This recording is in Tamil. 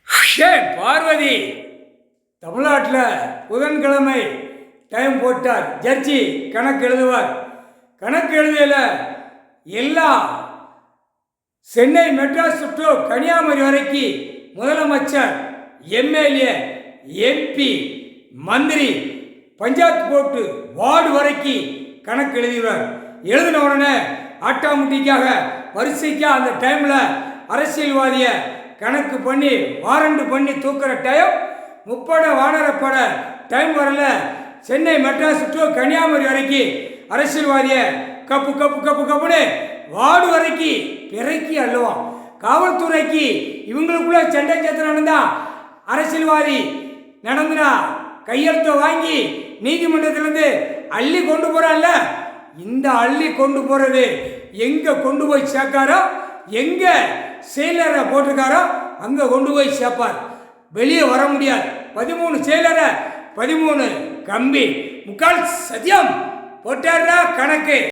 பார்வதி தமிழ்நாட்டில் புதன்கிழமை டைம் போட்டார். ஜட்ஜி கணக்கு எழுதுவார். கணக்கு எழுதியில் எல்லாம் சென்னை மெட்ராஸ் டு கன்னியாகுமரி வரைக்கும் முதலமைச்சர், எம்எல்ஏ, எம்பி, மந்திரி, பஞ்சாயத்து போட்டு வார்டு வரைக்கும் கணக்கு எழுதுவார். எழுதின உடனே ஆட்டாமுட்டிக்காக வரிசைக்காக அந்த டைமில் அரசியல்வாதியை கணக்கு பண்ணி வாரண்டு பண்ணி தூக்குற டைம் முப்பட வானரப்பட டைம் வரல. சென்னை மெட்ராஸ் டு கன்னியாகுமரி வரைக்கும் அரசியல்வாதியை கப்பு கப்பு கப்பு கப்புன்னு வார்டு வரைக்கும் பிறக்கி அள்ளுவான். காவல்துறைக்கு இவங்களுக்குள்ள சண்டை சத்திரம் நடந்தா அரசியல்வாதி நடந்துனா கையெழுத்தை வாங்கி நீதிமன்றத்திலேருந்து அள்ளி கொண்டு போகிறான்ல, இந்த அள்ளி கொண்டு போகிறது எங்கே கொண்டு போய் சேர்க்காரோ, எங்கே செயலரை போட்டிருக்காரோ அங்கே கொண்டு போய் சேர்ப்பார். வெளியே வர முடியாது. 13 செயலரை 13 கம்பி 3/4 சத்தியம் போட்டார்னா கணக்கு.